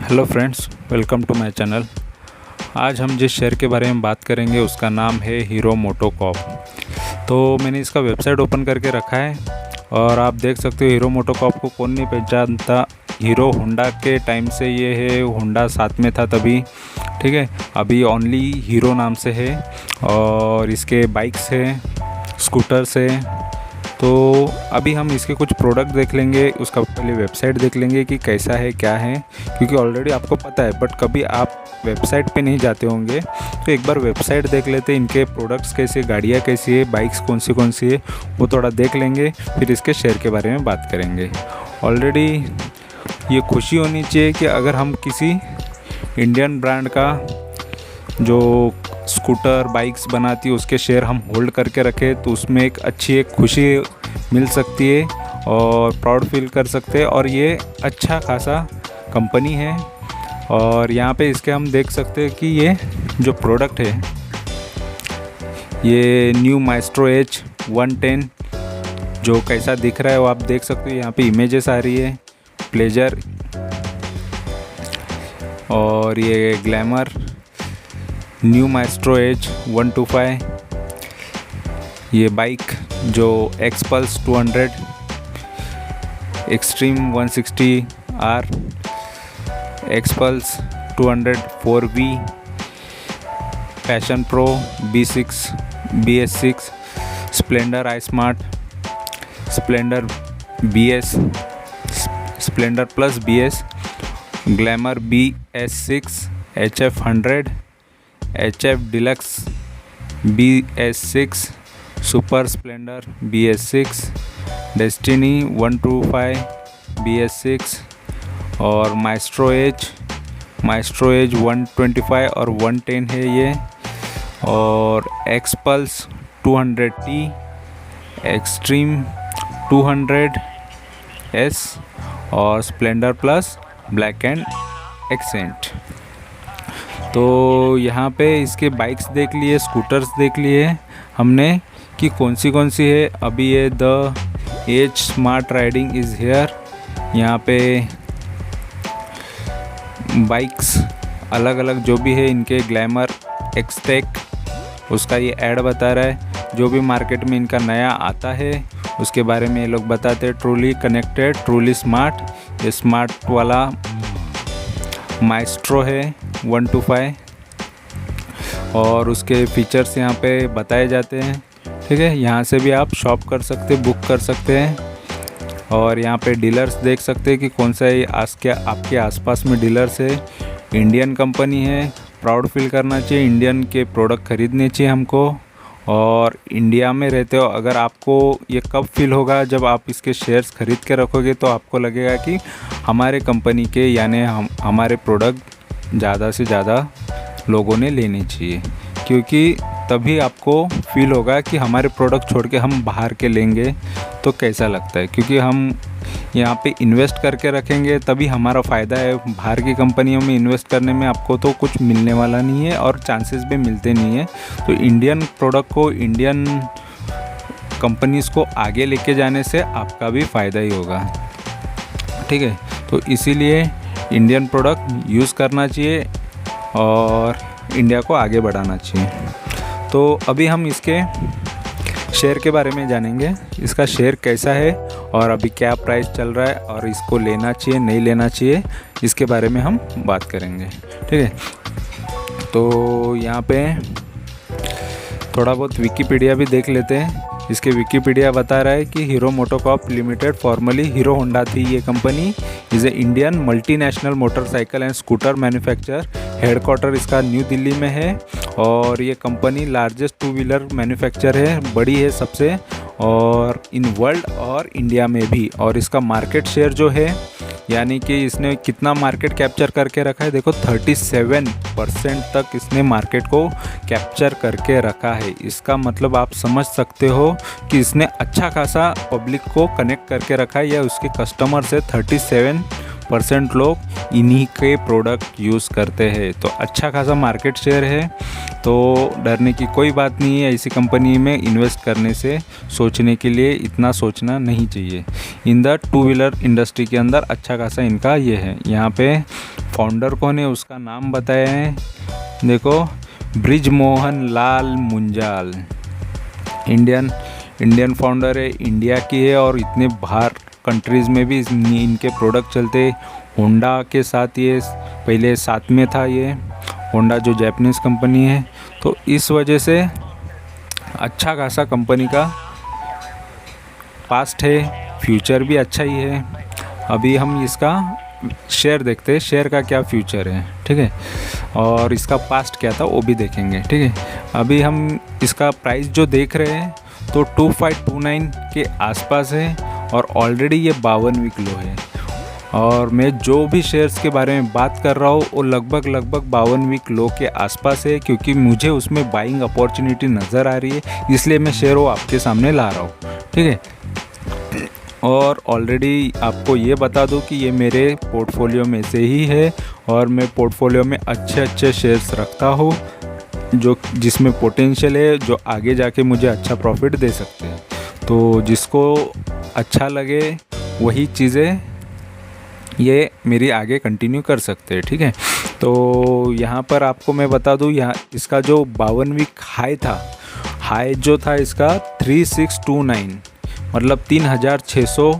Hello friends, welcome to my channel. आज हम जिस शेयर के बारे में बात करेंगे उसका नाम है हीरो मोटोकॉर्प। तो मैंने इसका वेबसाइट ओपन करके रखा है और आप देख सकते हो हीरो मोटोकॉर्प को कौन नहीं पहचानता। हीरो होंडा के टाइम से ये है, होंडा साथ में था तभी, ठीक है। अभी ओनली हीरो नाम से है और इसके बाइक्स है, स्कूटर्स है। तो अभी हम इसके कुछ प्रोडक्ट देख लेंगे, उसका पहले वेबसाइट देख लेंगे कि कैसा है क्या है, क्योंकि ऑलरेडी आपको पता है बट कभी आप वेबसाइट पे नहीं जाते होंगे। तो एक बार वेबसाइट देख लेते हैं, इनके प्रोडक्ट्स कैसे, गाड़ियाँ कैसी है, बाइक्स कौन सी है, वो थोड़ा देख लेंगे, फिर इसके शेयर के बारे में बात करेंगे। ऑलरेडी ये खुशी होनी चाहिए कि अगर हम किसी इंडियन ब्रांड का जो स्कूटर बाइक्स बनाती है उसके शेयर हम होल्ड करके रखें, तो उसमें एक खुशी मिल सकती है और प्राउड फील कर सकते हैं। और ये अच्छा खासा कंपनी है और यहाँ पे इसके हम देख सकते हैं कि ये जो प्रोडक्ट है ये न्यू माइस्ट्रो एज 110 जो कैसा दिख रहा है वो आप देख सकते हो। यहाँ पे इमेजेस आ रही है, प्लेजर और ये ग्लैमर, न्यू माइस्ट्रो एज 125, ये बाइक जो Xpulse 200, Xtreme 160R, Xpulse 200 4V, Passion Pro BS6, Splendor iSmart, Splendor BS, Splendor Plus BS, Glamour BS6, HF 100, HF Deluxe BS6, Super Splendor BS6, Destini 125 BS6 और maestro as 125 और 110 है ये, और XPulse 200T, extreme 200S और Splendor plus black and accent. तो यहाँ पे इसके बाइक्स देख लिए, स्कूटर्स देख लिए हमने कि कौन सी है। अभी ये the edge smart riding is here, यहाँ पे बाइक्स अलग अलग जो भी है इनके, ग्लैमर एक्सटेक उसका ये ऐड बता रहा है। जो भी मार्केट में इनका नया आता है उसके बारे में ये लोग बताते हैं। ट्रूली कनेक्टेड, ट्रूली स्मार्ट, ये स्मार्ट वाला माइस्ट्रो है 125 और उसके फीचर्स यहाँ पे बताए जाते हैं, ठीक है। यहाँ से भी आप शॉप कर सकते, बुक कर सकते हैं। और यहाँ पे डीलर्स देख सकते हैं कि कौन सा ये आपके आसपास में डीलर्स है। इंडियन कंपनी है, प्राउड फील करना चाहिए, इंडियन के प्रोडक्ट खरीदने चाहिए हमको। और इंडिया में रहते हो अगर, आपको ये कब फील होगा जब आप इसके शेयर्स खरीद के रखोगे, तो आपको लगेगा कि हमारे कंपनी के यानी हमारे प्रोडक्ट ज़्यादा से ज़्यादा लोगों ने लेने चाहिए, क्योंकि तभी आपको फील होगा कि हमारे प्रोडक्ट छोड़ के हम बाहर के लेंगे तो कैसा लगता है। क्योंकि हम यहाँ पे इन्वेस्ट करके रखेंगे तभी हमारा फ़ायदा है। बाहर की कंपनियों में इन्वेस्ट करने में आपको तो कुछ मिलने वाला नहीं है और चांसेस भी मिलते नहीं है। तो इंडियन प्रोडक्ट को, इंडियन कंपनीज़ को आगे लेके जाने से आपका भी फ़ायदा ही होगा, ठीक है। तो इसीलिए इंडियन प्रोडक्ट यूज़ करना चाहिए और इंडिया को आगे बढ़ाना चाहिए। तो अभी हम इसके शेयर के बारे में जानेंगे, इसका शेयर कैसा है और अभी क्या प्राइस चल रहा है और इसको लेना चाहिए नहीं लेना चाहिए, इसके बारे में हम बात करेंगे, ठीक है। तो यहाँ पे थोड़ा बहुत विकिपीडिया भी देख लेते हैं। इसके विकिपीडिया बता रहा है कि hero MotoCorp limited, formally hero Honda थी ये company, is a Indian multinational motorcycle and scooter manufacture. Headquarter इसका न्यू दिल्ली में है और ये company largest two wheeler manufacture है, बड़ी है सबसे, और इन वर्ल्ड और इंडिया में भी। और इसका मार्केट शेयर जो है, यानी कि इसने कितना मार्केट कैप्चर करके रखा है, देखो 37% तक इसने मार्केट को कैप्चर करके रखा है। इसका मतलब आप समझ सकते हो कि इसने अच्छा खासा पब्लिक को कनेक्ट करके रखा है, या उसके कस्टमर से 37% लोग इन्हीं के प्रोडक्ट यूज़ करते हैं। तो अच्छा खासा मार्केट शेयर है, तो डरने की कोई बात नहीं है। ऐसी कंपनी में इन्वेस्ट करने से सोचने के लिए इतना सोचना नहीं चाहिए। In the two wheeler industry के अंदर अच्छा खासा इनका ये है। यहाँ पे फाउंडर कौन है उसका नाम बताए हैं, देखो ब्रिजमोहन लाल मुंजाल। इंडियन फाउंडर है, इंडिया की है और इतने बाहर कंट्रीज़ में भी इनके प्रोडक्ट चलते। होंडा के साथ ये पहले साथ में था, ये होंडा जो जापानीज़ कंपनी है। तो इस वजह से अच्छा खासा कंपनी का पास्ट है, फ्यूचर भी अच्छा ही है। अभी हम इसका शेयर देखते हैं, शेयर का क्या फ्यूचर है, ठीक है, और इसका पास्ट क्या था वो भी देखेंगे, ठीक है। अभी हम इसका प्राइस जो देख रहे हैं तो 2529 के आसपास है और ऑलरेडी ये 52 वीक लो है। और मैं जो भी शेयर्स के बारे में बात कर रहा हूँ वो लगभग 52 वीक लो के आसपास है, क्योंकि मुझे उसमें बाइंग अपॉर्चुनिटी नज़र आ रही है, इसलिए मैं शेयर वो आपके सामने ला रहा हूँ, ठीक है। और ऑलरेडी आपको ये बता दूं कि ये मेरे पोर्टफोलियो में से ही है और मैं पोर्टफोलियो में अच्छे शेयर्स रखता हूँ जो जिसमें पोटेंशियल है, जो आगे जाके मुझे अच्छा प्रॉफिट दे सकते हैं। तो जिसको अच्छा लगे वही चीज़ें ये मेरी आगे कंटिन्यू कर सकते हैं, ठीक है। तो यहाँ पर आपको मैं बता दूँ, यहाँ इसका जो 52 वीक हाई जो था इसका 3629, मतलब 3600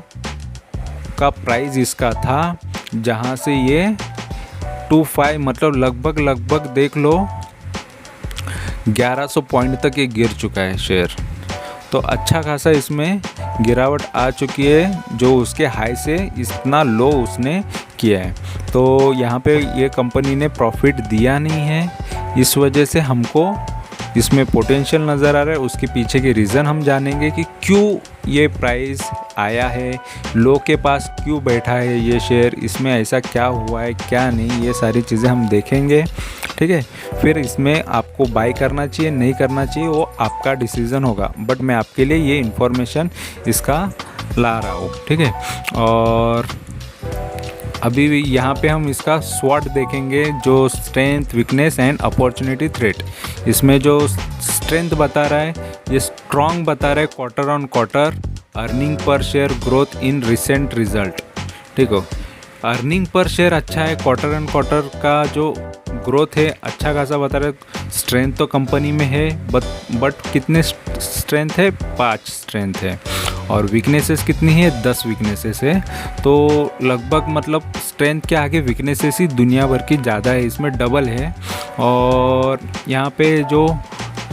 का प्राइस इसका था, जहाँ से ये 25 मतलब लगभग देख लो 1100 पॉइंट तक ये गिर चुका है शेयर। तो अच्छा खासा इसमें गिरावट आ चुकी है, जो उसके हाई से इतना लो उसने किया है। तो यहाँ पे ये कंपनी ने प्रॉफिट दिया नहीं है, इस वजह से हमको इसमें पोटेंशियल नज़र आ रहा है। उसके पीछे के रीज़न हम जानेंगे कि क्यों ये प्राइस आया है, लो के पास क्यों बैठा है ये शेयर, इसमें ऐसा क्या हुआ है क्या नहीं, ये सारी चीज़ें हम देखेंगे, ठीक है। फिर इसमें आपको बाय करना चाहिए नहीं करना चाहिए वो आपका डिसीज़न होगा, बट मैं आपके लिए ये इन्फॉर्मेशन इसका ला रहा हूँ, ठीक है। और अभी भी यहाँ पे हम इसका स्वॉट देखेंगे, जो strength, weakness and opportunity threat. इसमें जो स्ट्रेंथ बता रहा है ये स्ट्रॉन्ग बता रहा है, quarter on quarter earning per share growth in recent result, ठीक हो। अर्निंग पर शेयर अच्छा है, क्वार्टर ऑन क्वार्टर का जो ग्रोथ है अच्छा खासा बता रहा है। स्ट्रेंथ तो कंपनी में है बट कितने स्ट्रेंथ है, 5 स्ट्रेंथ है। और वीकनेसेस कितनी है, 10 वीकनेसेस है। तो लगभग मतलब स्ट्रेंथ के आगे वीकनेसेस ही दुनिया भर की ज़्यादा है, इसमें डबल है। और यहाँ पे जो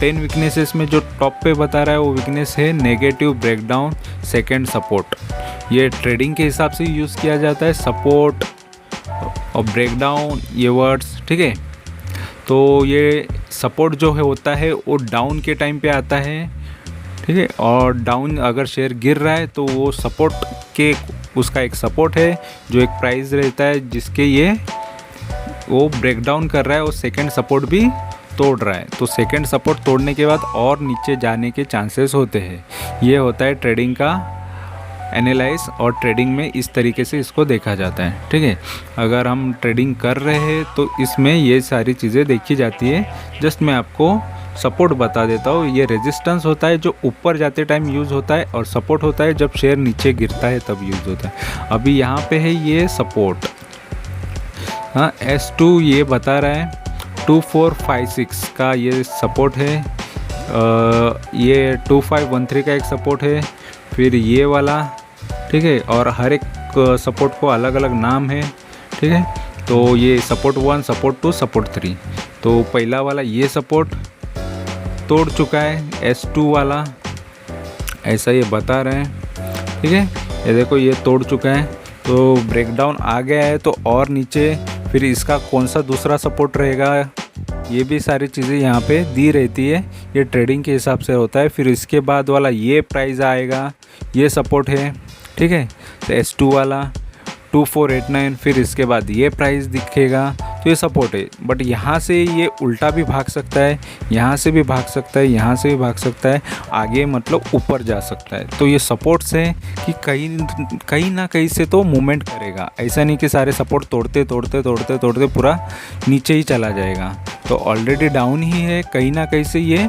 10 वीकनेसेस में जो टॉप पे बता रहा है वो वीकनेस है नेगेटिव ब्रेकडाउन सेकेंड सपोर्ट। ये ट्रेडिंग के हिसाब से यूज़ किया जाता है, सपोर्ट और ब्रेकडाउन ये वर्ड्स, ठीक है। तो ये सपोर्ट जो है होता है वो डाउन के टाइम पे आता है, ठीक है। और डाउन अगर शेयर गिर रहा है तो वो सपोर्ट के उसका एक सपोर्ट है जो एक प्राइस रहता है जिसके ये वो ब्रेक डाउन कर रहा है और सेकंड सपोर्ट भी तोड़ रहा है। तो सेकंड सपोर्ट तोड़ने के बाद और नीचे जाने के चांसेस होते हैं। ये होता है ट्रेडिंग का एनालाइज, और ट्रेडिंग में इस तरीके से इसको देखा जाता है, ठीक है। अगर हम ट्रेडिंग कर रहे हैं तो इसमें ये सारी चीज़ें देखी जाती है। जस्ट मैं आपको सपोर्ट बता देता हूँ। ये रेजिस्टेंस होता है जो ऊपर जाते टाइम यूज़ होता है, और सपोर्ट होता है जब शेयर नीचे गिरता है तब यूज़ होता है। अभी यहाँ पे है ये सपोर्ट, हाँ S2 ये बता रहा है 2456 का ये सपोर्ट है, ये 2513 का एक सपोर्ट है, फिर ये वाला, ठीक है। और हर एक सपोर्ट को अलग अलग नाम है, ठीक है। तो ये सपोर्ट 1, सपोर्ट 2, सपोर्ट 3। तो पहला वाला ये सपोर्ट तोड़ चुका है, S2 वाला ऐसा ये बता रहे हैं, ठीक है। ये देखो ये तोड़ चुका है, तो ब्रेकडाउन आ गया है। तो और नीचे फिर इसका कौन सा दूसरा सपोर्ट रहेगा, ये भी सारी चीज़ें यहाँ पे दी रहती है। ये ट्रेडिंग के हिसाब से होता है। फिर इसके बाद वाला ये प्राइस आएगा, ये सपोर्ट है, ठीक है। तो S2 वाला 2489, फिर इसके बाद ये प्राइस दिखेगा, तो ये सपोर्ट है। बट यहाँ से ये उल्टा भी भाग सकता है, यहाँ से भी भाग सकता है, यहाँ से भी भाग सकता है, आगे मतलब ऊपर जा सकता है। तो ये सपोर्ट्स है कि कहीं ना कहीं से तो मूवमेंट करेगा। ऐसा नहीं कि सारे सपोर्ट तोड़ते पूरा नीचे ही चला जाएगा। तो ऑलरेडी डाउन ही है, कहीं ना कहीं से ये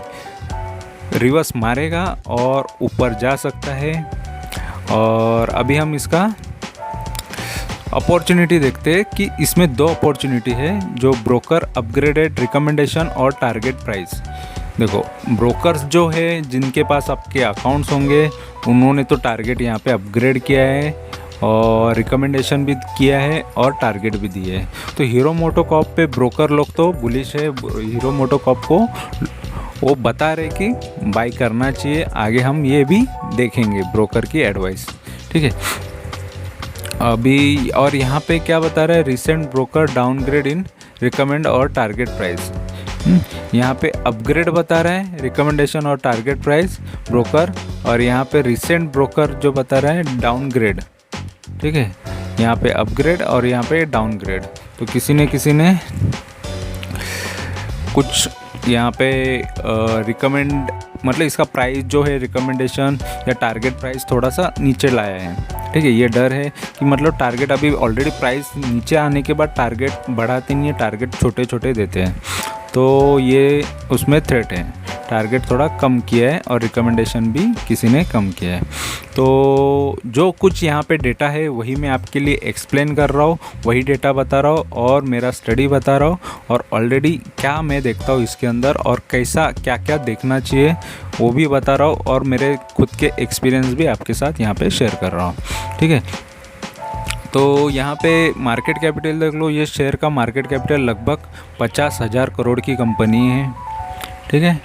रिवर्स मारेगा और ऊपर जा सकता है। और अभी हम इसका अपॉर्चुनिटी देखते हैं कि इसमें दो अपॉर्चुनिटी है, जो ब्रोकर अपग्रेडेड रिकमेंडेशन और टारगेट प्राइस। देखो, ब्रोकर्स जो है जिनके पास आपके अकाउंट्स होंगे उन्होंने तो टारगेट यहाँ पे अपग्रेड किया है और रिकमेंडेशन भी किया है और टारगेट भी दिए है। तो हीरो मोटोकॉर्प पे ब्रोकर लोग तो बुलिश है, हीरो मोटोकॉर्प को वो बता रहे कि बाई करना चाहिए। आगे हम ये भी देखेंगे ब्रोकर की एडवाइस, ठीक है। अभी और यहाँ पे क्या बता रहा है, रिसेंट ब्रोकर डाउनग्रेड इन रिकमेंड और टारगेट प्राइस। यहाँ पे अपग्रेड बता रहा है रिकमेंडेशन और टारगेट प्राइस ब्रोकर, और यहाँ पे रिसेंट ब्रोकर जो बता रहा है डाउनग्रेड, ठीक है। यहाँ पे अपग्रेड और यहाँ पे डाउनग्रेड। तो किसी ने कुछ यहाँ पे रिकमेंड मतलब इसका प्राइस जो है रिकमेंडेशन या टारगेट प्राइस थोड़ा सा नीचे लाया है, ठीक है। ये डर है कि मतलब टारगेट अभी ऑलरेडी प्राइस नीचे आने के बाद टारगेट बढ़ाते नहीं है, टारगेट छोटे छोटे देते हैं, तो ये उसमें थ्रेट है। टारगेट थोड़ा कम किया है और रिकमेंडेशन भी किसी ने कम किया है। तो जो कुछ यहाँ पे डेटा है वही मैं आपके लिए एक्सप्लेन कर रहा हूँ, वही डेटा बता रहा हूँ और मेरा स्टडी बता रहा हूँ, और ऑलरेडी क्या मैं देखता हूँ इसके अंदर और कैसा क्या क्या देखना चाहिए वो भी बता रहा हूँ, और मेरे खुद के एक्सपीरियंस भी आपके साथ यहाँ पे शेयर कर रहा हूँ, ठीक है। तो यहाँ पे मार्केट कैपिटल देख लो, ये शेयर का मार्केट कैपिटल लगभग 50,000 करोड़ की कंपनी है, ठीक है।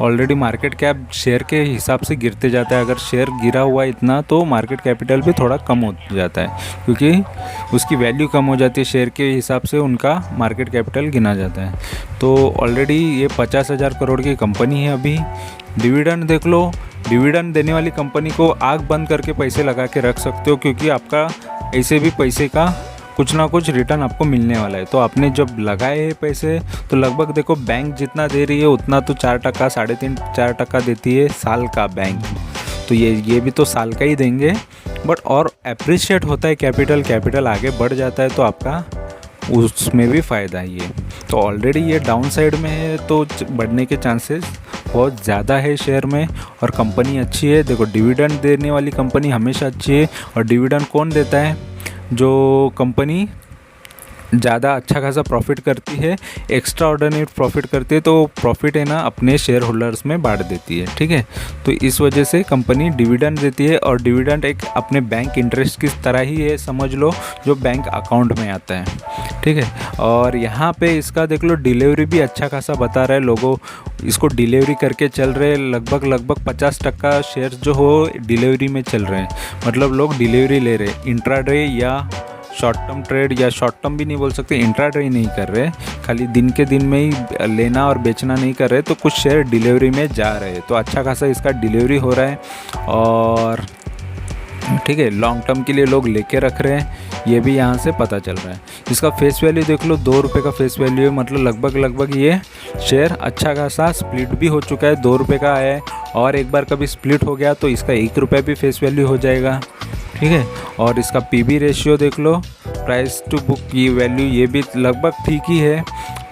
ऑलरेडी मार्केट कैप शेयर के हिसाब से गिरते जाता है, अगर शेयर गिरा हुआ इतना तो मार्केट कैपिटल भी थोड़ा कम हो जाता है, क्योंकि उसकी वैल्यू कम हो जाती है, शेयर के हिसाब से उनका मार्केट कैपिटल गिना जाता है। तो ऑलरेडी ये 50,000 करोड़ की कंपनी है। अभी डिविडेंड देख लो, डिविडेंड देने वाली कंपनी को आँख बंद करके पैसे लगा के रख सकते हो, क्योंकि आपका ऐसे भी पैसे का कुछ ना कुछ रिटर्न आपको मिलने वाला है। तो आपने जब लगाए हैं पैसे तो लगभग देखो बैंक जितना दे रही है उतना तो 4%, 3.5-4% देती है साल का बैंक, तो ये भी तो साल का ही देंगे, बट और अप्रिशिएट होता है कैपिटल आगे बढ़ जाता है तो आपका उसमें भी फ़ायदा ही है। तो ऑलरेडी ये डाउन साइड में है तो बढ़ने के चांसेस बहुत ज़्यादा है शेयर में, और कंपनी अच्छी है। देखो, डिविडेंड देने वाली कंपनी हमेशा अच्छी है, और डिविडेंड कौन देता है, जो कंपनी ज़्यादा अच्छा खासा प्रॉफिट करती है, एक्स्ट्रा ऑर्डिनरी प्रॉफिट करती है, तो प्रॉफिट है ना अपने शेयर होल्डर्स में बांट देती है, ठीक है। तो इस वजह से कंपनी डिविडेंड देती है, और डिविडेंड एक अपने बैंक इंटरेस्ट की तरह ही है, समझ लो, जो बैंक अकाउंट में आता है, ठीक है। और यहाँ पे इसका देख लो डिलीवरी भी अच्छा खासा बता रहा है, लोगों इसको डिलीवरी करके चल रहे, लगभग 50% शेयर जो हो डिलीवरी में चल रहे हैं, मतलब लोग डिलीवरी ले रहे, इंट्राडे या शॉर्ट टर्म ट्रेड, या शॉर्ट टर्म भी नहीं बोल सकते, इंट्राडे नहीं कर रहे, खाली दिन के दिन में ही लेना और बेचना नहीं कर रहे, तो कुछ शेयर डिलीवरी में जा रहे हैं, तो अच्छा खासा इसका डिलीवरी हो रहा है, और ठीक है, लॉन्ग टर्म के लिए लोग लेके रख रहे हैं, ये भी यहाँ से पता चल रहा है। इसका फेस वैल्यू देख लो, 2 रुपये का फेस वैल्यू है, मतलब लगभग ये शेयर अच्छा खासा स्प्लिट भी हो चुका है, 2 रुपये का है, और एक बार कभी स्प्लिट हो गया तो इसका 1 रुपये भी फेस वैल्यू हो जाएगा, ठीक है। और इसका पीबी रेशियो देख लो, प्राइस टू बुक की वैल्यू, ये भी लगभग ठीक ही है,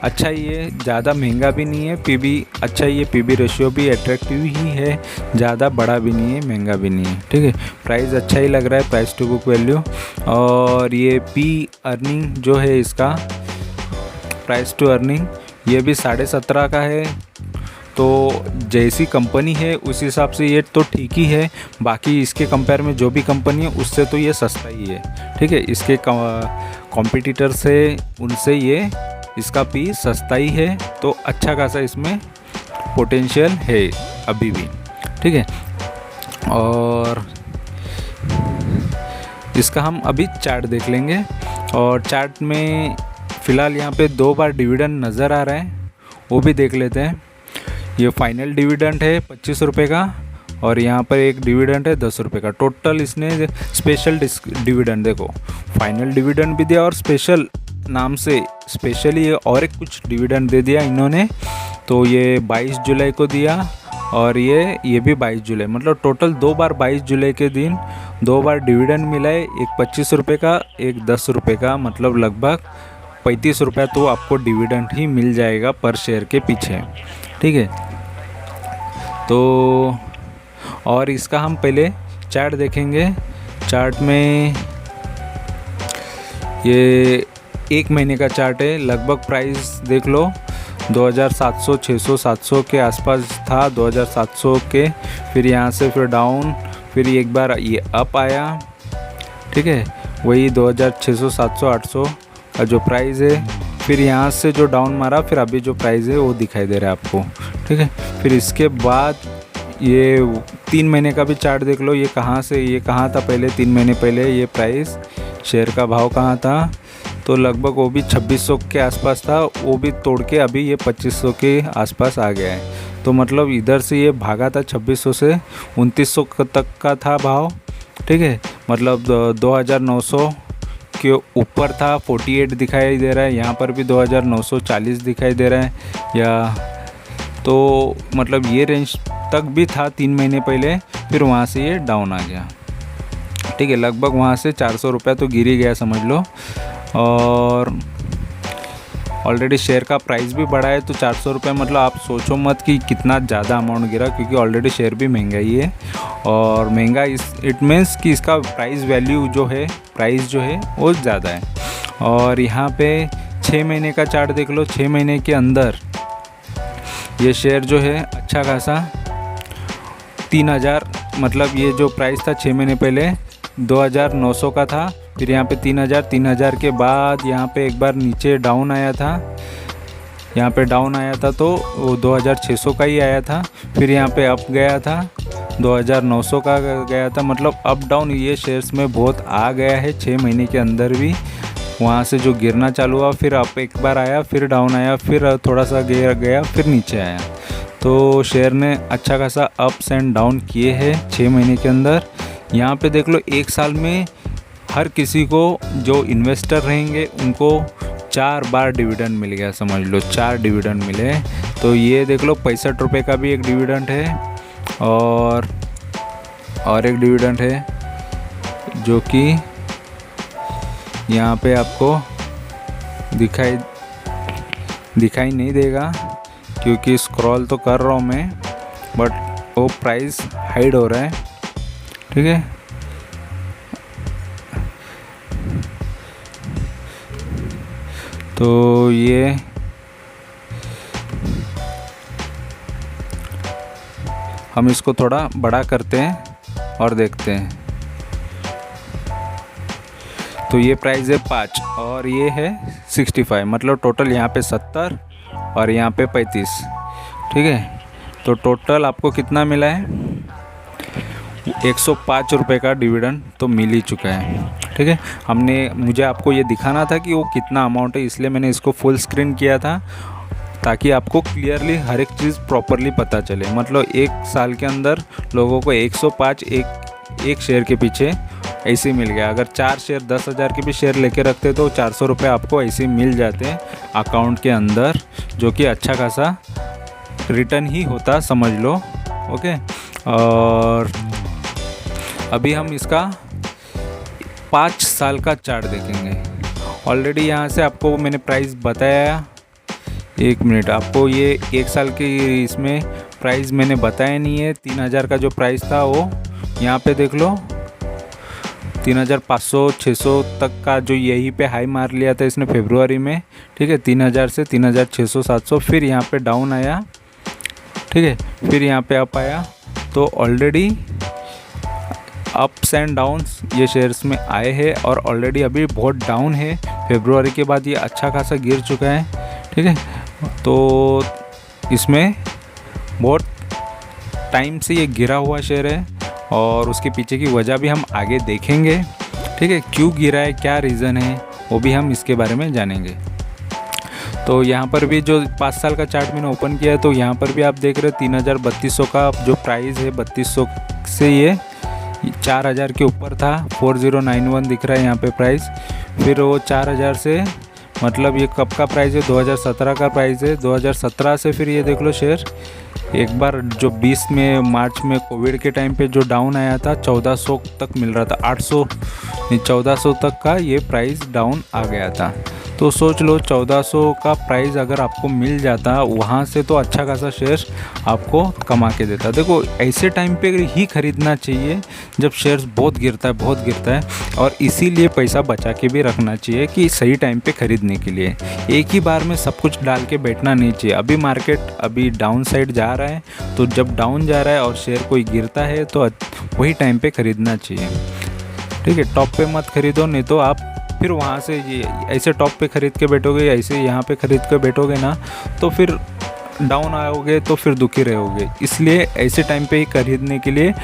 अच्छा ही है, ज़्यादा महंगा भी नहीं है, पीबी अच्छा ही है, पीबी रेशियो भी अट्रैक्टिव ही है, ज़्यादा बड़ा भी नहीं है, महंगा भी नहीं है, ठीक है। प्राइस अच्छा ही लग रहा है, प्राइस टू बुक वैल्यू। और ये पी अर्निंग जो है इसका, प्राइस टू अर्निंग, ये भी 17.5 का है, तो जैसी कंपनी है उस हिसाब से ये तो ठीक ही है, बाकी इसके कंपेयर में जो भी कंपनी है उससे तो ये सस्ता ही है, ठीक है। इसके कॉम्पिटिटर से उनसे ये इसका पी सस्ता ही है, तो अच्छा खासा इसमें पोटेंशियल है अभी भी, ठीक है। और इसका हम अभी चार्ट देख लेंगे, और चार्ट में फ़िलहाल यहाँ पे 2 बार डिविडेंड नज़र आ रहा है, वो भी देख लेते हैं। ये फाइनल डिविडेंड है 25 रुपये का, और यहाँ पर एक डिविडेंड है 10 रुपये का। टोटल इसने स्पेशल डिविडेंड, देखो फाइनल डिविडेंड भी दिया और स्पेशल नाम से स्पेशली और एक कुछ डिविडेंड दे दिया इन्होंने, तो ये 22 जुलाई को दिया, और ये भी 22 जुलाई, मतलब टोटल 2 बार 22 जुलाई के दिन 2 बार डिविडेंड मिला है, एक 25 रुपये का, एक 10 रुपये का, मतलब लगभग 35 रुपये तो आपको डिविडेंड ही मिल जाएगा पर शेयर के पीछे, ठीक है। तो और इसका हम पहले चार्ट देखेंगे। चार्ट में ये 1 महीने का चार्ट है। लगभग प्राइस देख लो 2700, 600, 700 के आसपास था, 2700 के। फिर यहाँ से फिर डाउन, फिर एक बार ये अप आया, ठीक है, वही 2600, 700, 800 का जो प्राइस है। फिर यहाँ से जो डाउन मारा, फिर अभी जो प्राइस है वो दिखाई दे रहा है आपको, ठीक है। फिर इसके बाद ये 3 महीने का भी चार्ट देख लो, ये कहाँ था पहले, 3 महीने पहले ये प्राइस, शेयर का भाव कहाँ था, तो लगभग वो भी 2600 के आसपास था, वो भी तोड़ के अभी ये 2500 के आसपास आ गया है। तो मतलब इधर से ये भागा था 2600 से 2900 तक का था भाव, ठीक है, मतलब 2900 के ऊपर था, 48 दिखाई दे रहा है, यहाँ पर भी 2940 दिखाई दे रहा है, या तो मतलब ये रेंज तक भी था 3 महीने पहले। फिर वहाँ से ये डाउन आ गया, ठीक है, लगभग वहाँ से 400 रुपये तो गिर ही गया समझ लो। और ऑलरेडी शेयर का प्राइस भी बढ़ा है, तो 400 रुपये मतलब आप सोचो मत कि कितना ज़्यादा अमाउंट गिरा, क्योंकि ऑलरेडी शेयर भी महंगा ही है। और महंगा इट मीन्स कि इसका प्राइस वैल्यू जो है, प्राइस जो है वो ज़्यादा है। और यहाँ पे 6 महीने का चार्ट देख लो, 6 महीने के अंदर ये शेयर जो है अच्छा खासा 3000, मतलब ये जो प्राइस था 6 महीने पहले 2900 का था, फिर यहाँ पे 3000 के बाद यहाँ पे एक बार नीचे डाउन आया था, यहाँ पे डाउन आया था तो वो 2600 का ही आया था। फिर यहाँ पे अप गया था, 2900 का गया था, मतलब अप डाउन ये शेयर्स में बहुत आ गया है 6 महीने के अंदर भी। वहाँ से जो गिरना चालू हुआ, फिर अप एक बार आया, फिर डाउन आया, फिर थोड़ा सा गिर गया, फिर नीचे आया। तो शेयर ने अच्छा खासा अप्स एंड डाउन किए हैं 6 महीने के अंदर। यहाँ पे देख लो 1 साल में हर किसी को जो इन्वेस्टर रहेंगे उनको 4 बार डिविडेंड मिल गया, समझ लो 4 डिविडेंड मिले। तो ये देख लो 65 रुपये का भी एक डिविडेंड है, और एक डिविडेंड है जो कि यहाँ पे आपको दिखाई नहीं देगा क्योंकि स्क्रॉल तो कर रहा हूँ मैं, बट वो प्राइस हाइड हो रहा है, ठीक है। तो ये हम इसको थोड़ा बड़ा करते हैं और देखते हैं। तो ये प्राइस है 5 और ये है 65, मतलब टोटल यहाँ पे 70 और यहाँ पे 35, ठीक है। तो टोटल आपको कितना मिला है, 105 रुपये का डिविडेंड तो मिल ही चुका है, ठीक है। मुझे आपको ये दिखाना था कि वो कितना अमाउंट है, इसलिए मैंने इसको फुल स्क्रीन किया था ताकि आपको क्लियरली हर एक चीज़ प्रॉपरली पता चले। मतलब 1 साल के अंदर लोगों को 105 एक शेयर के पीछे ऐसे ही मिल गया। अगर 4 शेयर 10,000 के भी शेयर लेके रखते तो 400 रुपये आपको ऐसे मिल जाते हैं अकाउंट के अंदर, जो कि अच्छा खासा रिटर्न ही होता समझ लो, ओके। और अभी हम इसका 5 साल का चार्ट देखेंगे। ऑलरेडी यहाँ से आपको मैंने प्राइस बताया, 1 मिनट, आपको ये 1 साल की इसमें प्राइस मैंने बताया नहीं है। 3000 का जो प्राइस था वो यहाँ पे देख लो, 3500, 600 तक का जो यहीं पे हाई मार लिया था इसने फरवरी में, ठीक है। 3000 से 3600, 700, फिर यहाँ पे डाउन आया, ठीक है, फिर यहाँ पे अप आया। तो ऑलरेडी अप्स एंड डाउन्स ये शेयर्स में आए हैं और ऑलरेडी अभी बहुत डाउन है। फरवरी के बाद ये अच्छा खासा गिर चुका है, ठीक है। तो इसमें बहुत टाइम से ये गिरा हुआ शेयर है और उसके पीछे की वजह भी हम आगे देखेंगे, ठीक है। क्यों गिरा है, क्या रीज़न है, वो भी हम इसके बारे में जानेंगे। तो यहाँ पर भी जो 5 साल का चार्ट मैंने ओपन किया है, तो यहाँ पर भी आप देख रहे हो 3200 का जो प्राइस है, 3200 से ये 4000 के ऊपर था, 4091 दिख रहा है यहाँ पे प्राइस। फिर वो 4000 से, मतलब ये कब का प्राइस है, 2017 का प्राइस है। 2017 से फिर ये देख लो शेयर एक बार जो 20 में मार्च में कोविड के टाइम पे जो डाउन आया था, 1400 तक मिल रहा था, 800 नहीं 1400 तक का ये प्राइस डाउन आ गया था। तो सोच लो 1400 का प्राइस अगर आपको मिल जाता वहाँ से, तो अच्छा खासा शेयर आपको कमा के देता। देखो ऐसे टाइम पे ही ख़रीदना चाहिए जब शेयर्स बहुत गिरता है, और इसीलिए पैसा बचा के भी रखना चाहिए कि सही टाइम पे ख़रीदने के लिए। एक ही बार में सब कुछ डाल के बैठना नहीं चाहिए। अभी मार्केट अभी डाउन साइड जा रहा है, तो जब डाउन जा रहा है और शेयर कोई गिरता है तो वही टाइम पे ख़रीदना चाहिए। ठीक है, टॉप पे मत खरीदो, नहीं तो आप फिर वहाँ से ये ऐसे टॉप पे ख़रीद के बैठोगे, ऐसे यहाँ पे ख़रीद के बैठोगे ना, तो फिर डाउन आओगे तो फिर दुखी रहोगे। इसलिए ऐसे टाइम पे ही खरीदने के लिए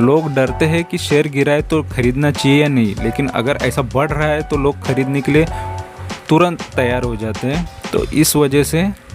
लोग डरते हैं कि शेयर गिरा है तो ख़रीदना चाहिए या नहीं, लेकिन अगर ऐसा बढ़ रहा है तो लोग ख़रीदने के लिए तुरंत तैयार हो जाते हैं। तो इस वजह से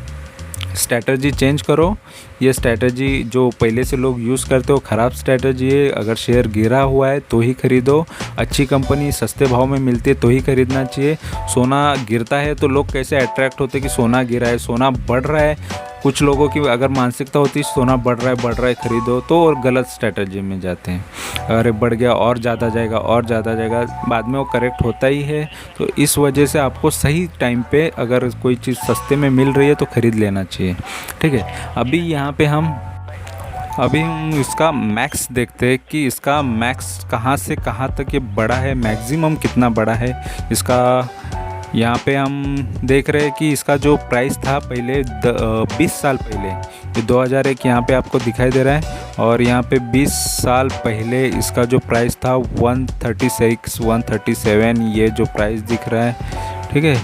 स्ट्रैटेजी चेंज करो। ये स्ट्रैटेजी जो पहले से लोग यूज़ करते हो ख़राब स्ट्रैटेजी है। अगर शेयर गिरा हुआ है तो ही ख़रीदो, अच्छी कंपनी सस्ते भाव में मिलती है तो ही ख़रीदना चाहिए। सोना गिरता है तो लोग कैसे अट्रैक्ट होते हैं कि सोना गिरा है, सोना बढ़ रहा है। कुछ लोगों की अगर मानसिकता होती है सोना बढ़ रहा है ख़रीदो, तो और गलत स्ट्रैटेजी में जाते हैं। अरे बढ़ गया और ज़्यादा जाएगा, बाद में वो करेक्ट होता ही है। तो इस वजह से आपको सही टाइम पे अगर कोई चीज़ सस्ते में मिल रही है तो ख़रीद लेना चाहिए। ठीक है, अभी यहाँ पे हम इसका मैक्स देखते हैं कि इसका मैक्स कहाँ से कहाँ तक ये बड़ा है, मैक्सिमम कितना बड़ा है इसका। यहाँ पे हम देख रहे हैं कि इसका जो प्राइस था पहले 20 साल पहले, ये 2001 यहाँ पे आपको दिखाई दे रहा है, और यहाँ पे 20 साल पहले इसका जो प्राइस था 136 137, ये जो प्राइस दिख रहा है। ठीक है,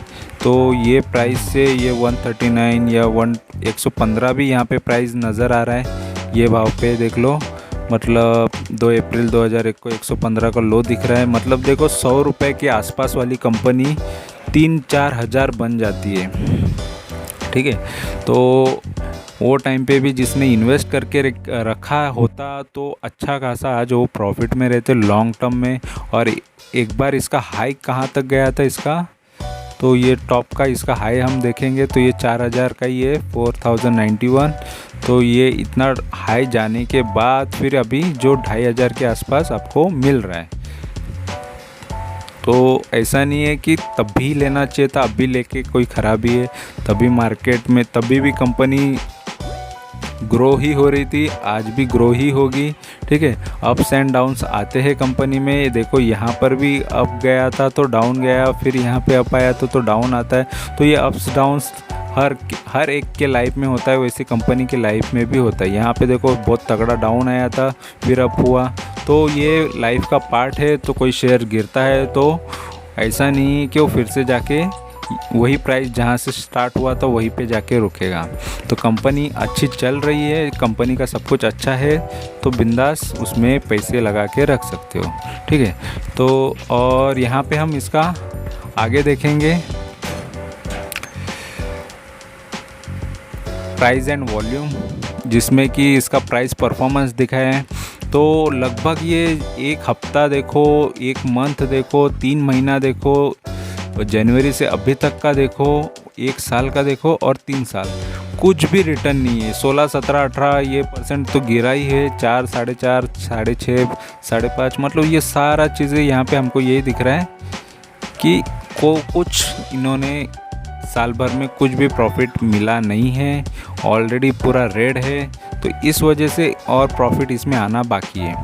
तो ये प्राइस से ये 139 या 115 भी यहाँ पे प्राइस नज़र आ रहा है। ये भाव पे देख लो, मतलब 2 अप्रैल 2001 को 115 का लो दिख रहा है। मतलब देखो 100 रुपये के आसपास वाली कंपनी 3-4 हज़ार बन जाती है। ठीक है, तो वो टाइम पे भी जिसने इन्वेस्ट करके रखा होता तो अच्छा खासा आज वो प्रॉफिट में रहते लॉन्ग टर्म में। और एक बार इसका हाई कहाँ तक गया था इसका, तो ये टॉप का इसका हाई हम देखेंगे तो ये 4000 का ही है, 4091। तो ये इतना हाई जाने के बाद फिर अभी जो 2500 के आसपास आपको मिल रहा है। तो ऐसा नहीं है कि तभी लेना चाहिए था, अभी लेके कोई ख़राबी है। तभी मार्केट में तभी भी कंपनी ग्रो ही हो रही थी, आज भी ग्रो ही होगी। ठीक है, अप्स एंड डाउन्स आते हैं कंपनी में। देखो यहाँ पर भी अप गया था तो डाउन गया, फिर यहाँ पे अप आया तो डाउन आता है। तो ये अप्स डाउन्स हर एक के लाइफ में होता है, वैसे कंपनी के लाइफ में भी होता है। यहाँ पे देखो बहुत तगड़ा डाउन आया था, फिर अप हुआ, तो ये लाइफ का पार्ट है। तो कोई शेयर गिरता है तो ऐसा नहीं कि वो फिर से जाके वही प्राइस जहाँ से स्टार्ट हुआ था वहीं पे जाके रुकेगा। तो कंपनी अच्छी चल रही है, कंपनी का सब कुछ अच्छा है, तो बिंदास उसमें पैसे लगा के रख सकते हो। ठीक है, तो और यहाँ पे हम इसका आगे देखेंगे प्राइस एंड वॉल्यूम, जिसमें कि इसका प्राइस परफॉर्मेंस दिखाया है। तो लगभग ये एक हफ्ता देखो, एक मंथ देखो, 3 महीना देखो, जनवरी से अभी तक का देखो, 1 साल का देखो और 3 साल, कुछ भी रिटर्न नहीं है। 16, 17, 18 ये % तो गिरा ही है, 4, 4.5, 6.5, 5.5, मतलब ये सारा चीज़ें यहाँ पे हमको यही दिख रहा है कि कुछ इन्होंने साल भर में कुछ भी प्रॉफिट मिला नहीं है, ऑलरेडी पूरा रेड है। तो इस वजह से और प्रॉफिट इसमें आना बाकी है।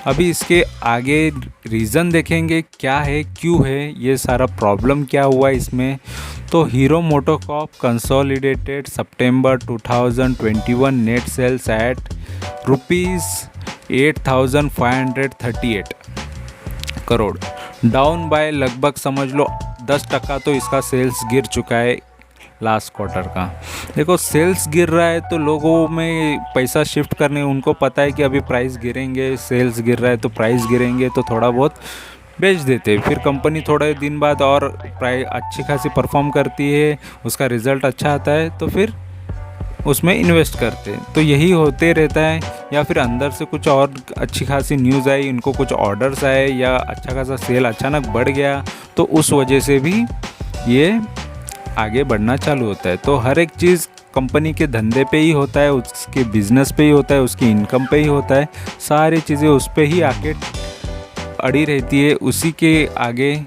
अभी इसके आगे रीज़न देखेंगे क्या है, क्यों है ये सारा प्रॉब्लम, क्या हुआ इसमें। तो हीरो मोटोकॉर्प कंसोलिडेटेड सितंबर 2021 net sales at ₹8,538 crore, down by लगभग समझ लो 10% तो इसका सेल्स गिर चुका है लास्ट क्वार्टर का। देखो सेल्स गिर रहा है तो लोगों में पैसा शिफ्ट करने, उनको पता है कि अभी प्राइस गिरेंगे, सेल्स गिर रहा है तो प्राइस गिरेंगे, तो थोड़ा बहुत बेच देते। फिर कंपनी थोड़े दिन बाद और प्राइस अच्छी खासी परफॉर्म करती है, उसका रिज़ल्ट अच्छा आता है तो फिर उसमें इन्वेस्ट करते हैं। तो यही होते रहता है। या फिर अंदर से कुछ और अच्छी खासी न्यूज़ आई, इनको कुछ ऑर्डर्स आए या अच्छा खासा सेल अचानक बढ़ गया, तो उस वजह से भी ये आगे बढ़ना चालू होता है। तो हर एक चीज़ कंपनी के धंधे पे ही होता है, उसके बिज़नेस पे ही होता है, उसकी इनकम पे ही होता है, सारी चीज़ें उस पे ही आके अड़ी रहती है, उसी के आगे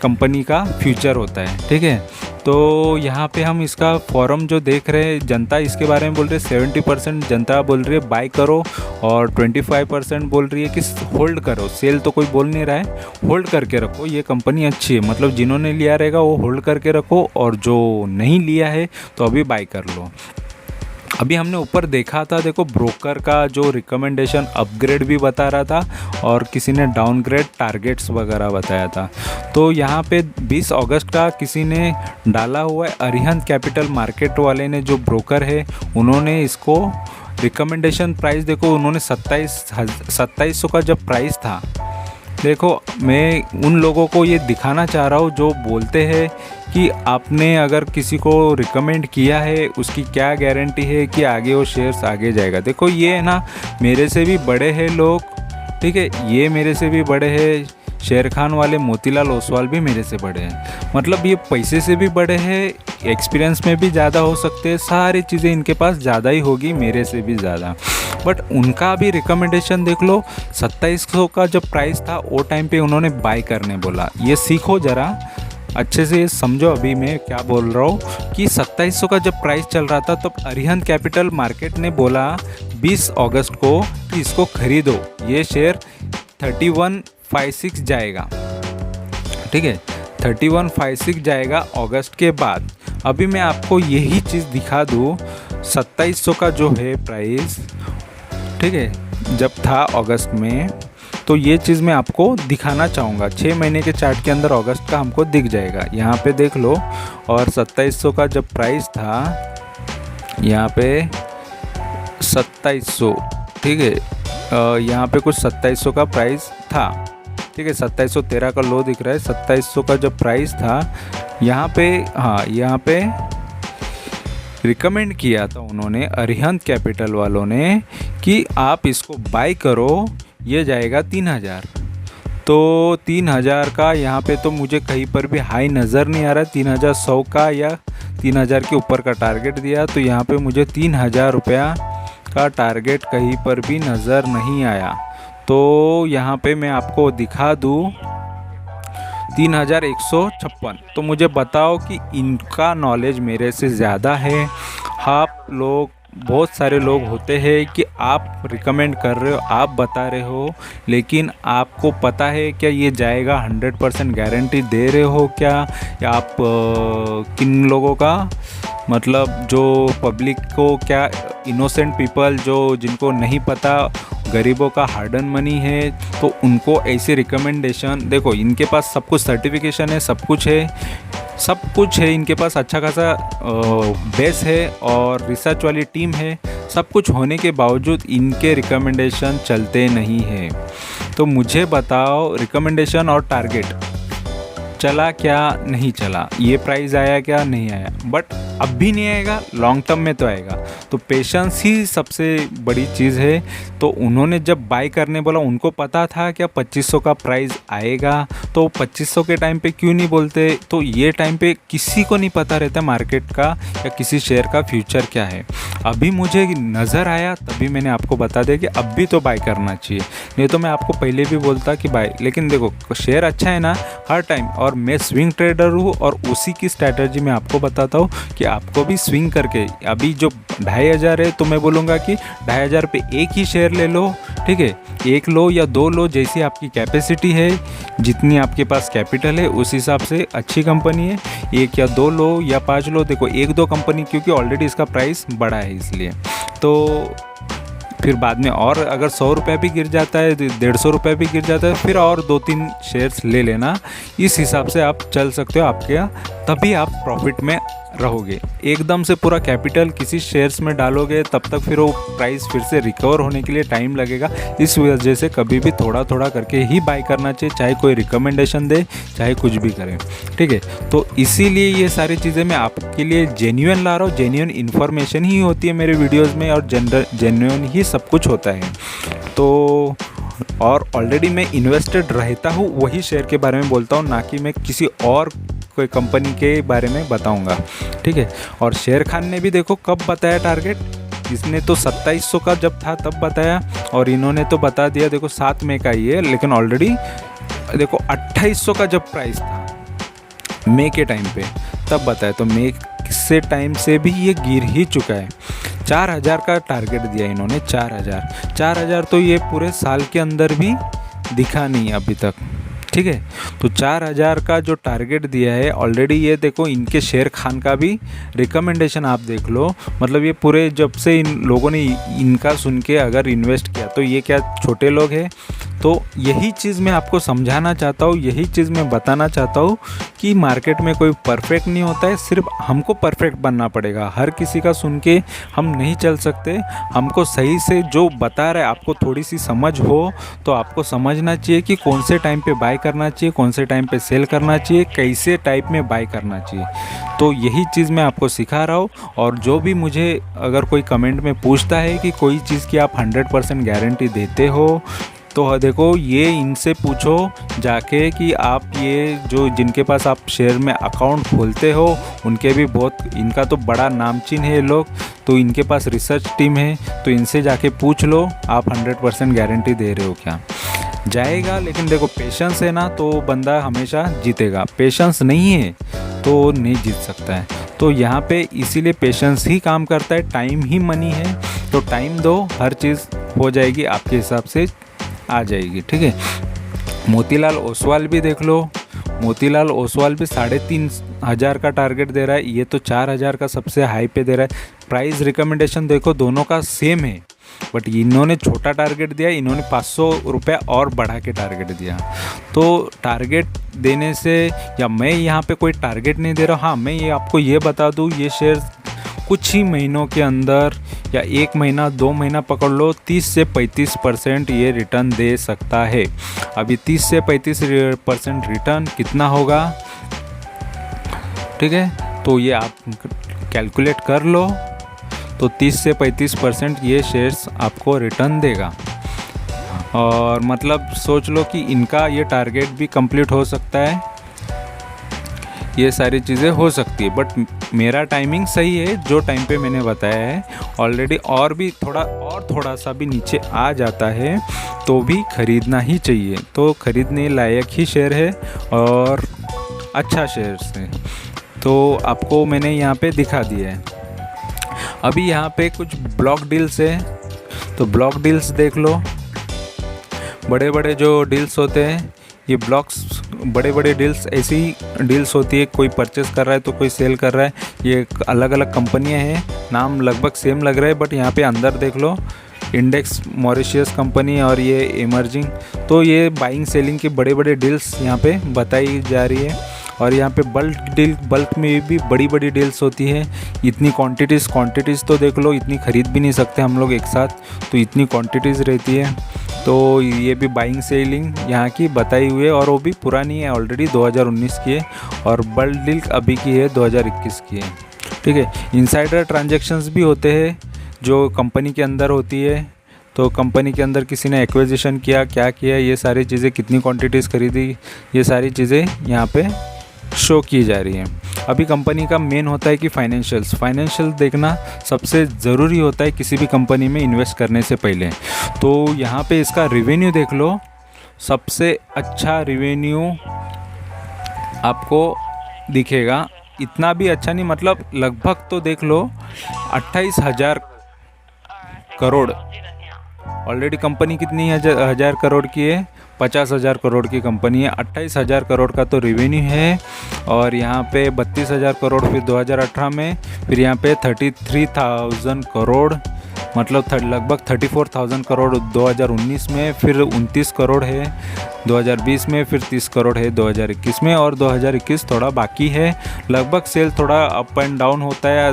कंपनी का फ्यूचर होता है। ठीक है, तो यहाँ पे हम इसका फॉरम जो देख रहे हैं, जनता इसके बारे में बोल रही है 70% जनता बोल रही है बाय करो और 25% बोल रही है कि होल्ड करो। सेल तो कोई बोल नहीं रहा है, होल्ड करके रखो, ये कंपनी अच्छी है। मतलब जिन्होंने लिया रहेगा वो होल्ड करके रखो और जो नहीं लिया है तो अभी बाय कर लो। अभी हमने ऊपर देखा था, देखो ब्रोकर का जो रिकमेंडेशन अपग्रेड भी बता रहा था और किसी ने डाउनग्रेड टारगेट्स वगैरह बताया था। तो यहाँ पे 20 अगस्त का किसी ने डाला हुआ है, अरिहंत कैपिटल मार्केट वाले ने, जो ब्रोकर है, उन्होंने इसको रिकमेंडेशन प्राइस देखो, उन्होंने 2700 का जब प्राइस था, देखो मैं उन लोगों को ये दिखाना चाह रहा हूँ जो बोलते हैं कि आपने अगर किसी को रिकमेंड किया है उसकी क्या गारंटी है कि आगे वो शेयर्स आगे जाएगा। देखो ये है ना, मेरे से भी बड़े हैं लोग, ठीक है, ये मेरे से भी बड़े हैं, शेर खान वाले मोतीलाल ओसवाल भी मेरे से बड़े हैं, मतलब ये पैसे से भी बड़े हैं, एक्सपीरियंस में भी ज़्यादा हो सकते हैं, सारी चीज़ें इनके पास ज़्यादा ही होगी मेरे से भी ज़्यादा। बट उनका भी रिकमेंडेशन देख लो, 2700 का जब प्राइस था वो टाइम पे उन्होंने बाय करने बोला। ये सीखो ज़रा अच्छे से समझो, अभी मैं क्या बोल रहा हूँ कि 2700 का जब प्राइस चल रहा था तब अरिहंत कैपिटल मार्केट ने बोला 20 अगस्त को कि इसको खरीदो, ये शेयर 3156 जाएगा, ठीक है, 3156 जाएगा अगस्त के बाद। अभी मैं आपको यही चीज़ दिखा दूँ, 2700 का जो है प्राइस, ठीक है, जब था अगस्त में, तो ये चीज़ मैं आपको दिखाना चाहूँगा। 6 महीने के चार्ट के अंदर अगस्त का हमको दिख जाएगा, यहाँ पे देख लो। और 2700 का जब प्राइस था, यहाँ पे 2700, ठीक है, यहाँ पे कुछ 2700 का प्राइस था, ठीक है, 2713 का लो दिख रहा है। 2700 का जब प्राइस था, यहाँ पे, हाँ, यहाँ पे रिकमेंड किया था उन्होंने, अरिहंत कैपिटल वालों ने, कि आप इसको बाय करो, ये जाएगा 3000। तो 3000 का यहाँ पे तो मुझे कहीं पर भी हाई नज़र नहीं आ रहा है, 3100 का या 3000 के ऊपर का टारगेट दिया, तो यहाँ पे मुझे 3000 रुपया का टारगेट कहीं पर भी नज़र नहीं आया। तो यहाँ पे मैं आपको दिखा दूँ 3156। तो मुझे बताओ कि इनका नॉलेज मेरे से ज़्यादा है। आप लोग, बहुत सारे लोग होते हैं कि आप रिकमेंड कर रहे हो, आप बता रहे हो, लेकिन आपको पता है क्या ये जाएगा, 100% गारंटी दे रहे हो क्या, या आप किन लोगों का, मतलब जो पब्लिक को, क्या इनोसेंट पीपल जो जिनको नहीं पता, गरीबों का हार्ड अर्न मनी है, तो उनको ऐसे रिकमेंडेशन, देखो इनके पास सब कुछ सर्टिफिकेशन है, सब कुछ है इनके पास, अच्छा खासा बेस है और रिसर्च वाली टीम है, सब कुछ होने के बावजूद इनके रिकमेंडेशन चलते नहीं हैं। तो मुझे बताओ, रिकमेंडेशन और टारगेट चला क्या, नहीं चला, ये प्राइस आया क्या, नहीं आया, बट अब भी नहीं आएगा, लॉन्ग टर्म में तो आएगा। तो पेशेंस ही सबसे बड़ी चीज़ है। तो उन्होंने जब बाय करने बोला, उनको पता था क्या 2500 का प्राइस आएगा, तो 2500 के टाइम पे क्यों नहीं बोलते। तो ये टाइम पे किसी को नहीं पता रहता मार्केट का या किसी शेयर का फ्यूचर क्या है। अभी मुझे नज़र आया तभी मैंने आपको बता दिया कि अब भी तो बाय करना चाहिए, नहीं तो मैं आपको पहले भी बोलता कि बाय। लेकिन देखो शेयर अच्छा है ना हर टाइम, और मैं स्विंग ट्रेडर हूँ और उसी की स्ट्रैटेजी मैं आपको बताता हूँ कि आपको भी स्विंग करके, अभी जो 2500 है तो मैं बोलूँगा कि 2500 पे एक ही शेयर ले लो, ठीक है, एक लो या दो लो, जैसी आपकी कैपेसिटी है, जितनी आपके पास कैपिटल है उस हिसाब से अच्छी कंपनी है, एक या दो लो या 5 लो। देखो 1-2 कंपनी, क्योंकि ऑलरेडी इसका प्राइस बढ़ा है इसलिए, तो फिर बाद में और अगर 100 रुपये भी गिर जाता है, 150 रुपये भी गिर जाता है, फिर और 2-3 शेयर्स ले लेना। इस हिसाब से आप चल सकते हो आपके यहाँ, तभी आप प्रॉफिट में रहोगे। एकदम से पूरा कैपिटल किसी शेयर्स में डालोगे तब तक फिर वो प्राइस फिर से रिकवर होने के लिए टाइम लगेगा। इस वजह से कभी भी थोड़ा थोड़ा करके ही बाय करना चाहिए, चाहे कोई रिकमेंडेशन दे, चाहे कुछ भी करें, ठीक है। तो इसीलिए ये सारी चीज़ें मैं आपके लिए जेन्युइन ला रहा हूँ, जेन्युइन इन्फॉर्मेशन ही होती है मेरे वीडियोज़ में, और जेन्युइन ही सब कुछ होता है। तो और ऑलरेडी मैं इन्वेस्टेड रहता हूँ, वही शेयर के बारे में बोलता हूँ, ना कि मैं किसी और कोई कंपनी के बारे में बताऊंगा, ठीक है। और शेर खान ने भी देखो कब बताया टारगेट, इसने तो 2700 का जब था तब बताया, और इन्होंने तो बता दिया देखो 7 मई का ही है, लेकिन ऑलरेडी देखो 2800 का जब प्राइस था मई के टाइम पे, तब बताया, तो मैं किससे टाइम से भी ये गिर ही चुका है। 4000 का टारगेट दिया इन्होंने, 4000 तो ये पूरे साल के अंदर भी दिखा नहीं अभी तक, ठीक है। तो 4000 का जो टारगेट दिया है ऑलरेडी, ये देखो इनके शेर खान का भी रिकमेंडेशन आप देख लो, मतलब ये पूरे जब से इन लोगों ने इनका सुन के अगर इन्वेस्ट किया, तो ये क्या छोटे लोग हैं। तो यही चीज़ मैं आपको समझाना चाहता हूँ, यही चीज़ मैं बताना चाहता हूँ कि मार्केट में कोई परफेक्ट नहीं होता है, सिर्फ हमको परफेक्ट बनना पड़ेगा। हर किसी का सुन के हम नहीं चल सकते, हमको सही से जो बता रहा है, आपको थोड़ी सी समझ हो तो आपको समझना चाहिए कि कौन से टाइम पे बाय करना चाहिए, कौन से टाइम पे सेल करना चाहिए, कैसे टाइप में बाय करना चाहिए। तो यही चीज़ मैं आपको सिखा रहा हूँ। और जो भी मुझे अगर कोई कमेंट में पूछता है कि कोई चीज़ की आप 100% गारंटी देते हो, तो देखो ये इनसे पूछो जाके कि आप ये जो जिनके पास आप शेयर में अकाउंट खोलते हो, उनके भी बहुत, इनका तो बड़ा नामचीन है ये लोग, तो इनके पास रिसर्च टीम है, तो इनसे जाके पूछ लो आप 100% गारंटी दे रहे हो क्या। जाएगा, लेकिन देखो पेशेंस है ना तो बंदा हमेशा जीतेगा, पेशेंस नहीं है तो नहीं जीत सकता है। तो यहाँ पे इसीलिए पेशेंस ही काम करता है, टाइम ही मनी है। तो टाइम दो, हर चीज़ हो जाएगी आपके हिसाब से आ जाएगी, ठीक है। मोतीलाल ओसवाल भी देख लो, मोतीलाल ओसवाल भी 3500 का टारगेट दे रहा है, ये तो 4000 का सबसे हाई पे दे रहा है। प्राइस रिकमेंडेशन देखो दोनों का सेम है, बट इन्होंने छोटा टारगेट दिया, इन्होंने 500 रुपया और बढ़ा के टारगेट दिया। तो टारगेट देने से, या मैं यहाँ पे कोई टारगेट नहीं दे रहा हूँ, हाँ मैं ये आपको ये बता दूँ, ये शेयर कुछ ही महीनों के अंदर या 1 महीना 2 महीना पकड़ लो, 30 से 35% ये रिटर्न दे सकता है। अभी 30 से 35% रिटर्न कितना होगा, ठीक है, तो ये आप कैलकुलेट कर लो। तो 30 से 35% ये शेयर्स आपको रिटर्न देगा, और मतलब सोच लो कि इनका ये टारगेट भी कंप्लीट हो सकता है, ये सारी चीज़ें हो सकती है। बट मेरा टाइमिंग सही है, जो टाइम पे मैंने बताया है ऑलरेडी, और भी थोड़ा सा भी नीचे आ जाता है तो भी ख़रीदना ही चाहिए। तो ख़रीदने लायक ही शेयर है और अच्छा शेयर है, तो आपको मैंने यहाँ पे दिखा दिया है। अभी यहाँ पे कुछ ब्लॉक डील्स है, तो ब्लॉक डील्स देख लो, बड़े बड़े जो डील्स होते हैं, ये ब्लॉक्स बड़े बड़े डील्स, ऐसी डील्स होती है, कोई परचेस कर रहा है तो कोई सेल कर रहा है। ये अलग अलग कंपनियां हैं, नाम लगभग सेम लग रहा है, बट यहाँ पे अंदर देख लो, इंडेक्स मॉरिशियस कंपनी और ये इमर्जिंग। तो ये बाइंग सेलिंग के बड़े बड़े डील्स यहाँ पे बताई जा रही है। और यहाँ पे बल्क में भी बड़ी बड़ी डील्स होती है। इतनी क्वांटिटीज़ तो देख लो, इतनी ख़रीद भी नहीं सकते हम लोग एक साथ, तो इतनी क्वांटिटीज़ रहती है। तो ये भी बाइंग सेलिंग यहाँ की बताई हुई है, और वो भी पुरानी है, ऑलरेडी 2019 की है, और बल्क डील अभी की है 2021 की है, ठीक है। इनसाइडर ट्रांजैक्शंस भी होते हैं जो कंपनी के अंदर होती है, तो कंपनी के अंदर किसी ने एक्विजिशन किया, क्या किया, ये सारी चीज़ें, कितनी क्वांटिटीज़ खरीदी, ये सारी चीज़ें यहाँ पे शो की जा रही हैं। अभी कंपनी का मेन होता है कि फाइनेंशियल देखना सबसे ज़रूरी होता है किसी भी कंपनी में इन्वेस्ट करने से पहले। तो यहाँ पे इसका रिवेन्यू देख लो, सबसे अच्छा रिवेन्यू आपको दिखेगा, इतना भी अच्छा नहीं, मतलब लगभग तो देख लो 28,000 करोड़। ऑलरेडी कंपनी कितनी हज़ार करोड़ की है, 50,000 करोड़ की कंपनी है, 28,000 करोड़ का तो रिवेन्यू है। और यहाँ पे 32,000 करोड़ फिर 2018 में, फिर यहाँ पे 33,000 करोड़, मतलब लगभग 34,000 करोड़ 2019 में, फिर 29 करोड़ है 2020 में, फिर 30 करोड़ है 2021 में, और 2021 थोड़ा बाकी है। लगभग सेल थोड़ा अप एंड डाउन होता है,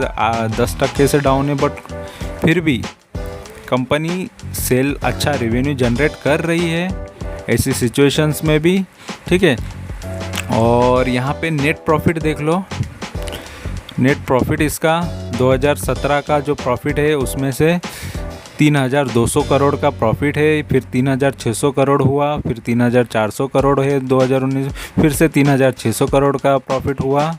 10% से डाउन है, बट फिर भी कंपनी सेल अच्छा रेवेन्यू जनरेट कर रही है ऐसी सिचुएशंस में भी, ठीक है। और यहाँ पे नेट प्रॉफिट देख लो, नेट प्रॉफिट इसका 2017 का जो प्रॉफिट है उसमें से 3,200 करोड़ का प्रॉफिट है, फिर 3,600 करोड़ हुआ, फिर 3,400 करोड़ है 2019, फिर से 3,600 करोड़ का प्रॉफिट हुआ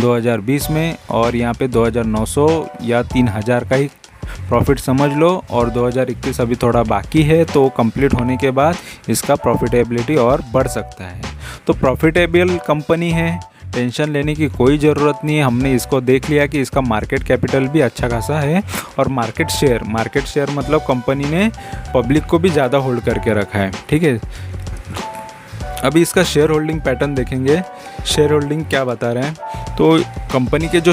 2020 में, और यहाँ पे 2,900 या 3,000 का ही प्रॉफिट समझ लो। और 2021 अभी थोड़ा बाकी है, तो कंप्लीट होने के बाद इसका प्रॉफिटेबिलिटी और बढ़ सकता है। तो प्रॉफिटेबल कंपनी है, टेंशन लेने की कोई ज़रूरत नहीं है। हमने इसको देख लिया कि इसका मार्केट कैपिटल भी अच्छा खासा है और मार्केट शेयर मतलब कंपनी ने पब्लिक को भी ज़्यादा होल्ड करके रखा है, ठीक है। अभी इसका शेयर होल्डिंग पैटर्न देखेंगे, शेयर होल्डिंग क्या बता रहे हैं। तो कंपनी के जो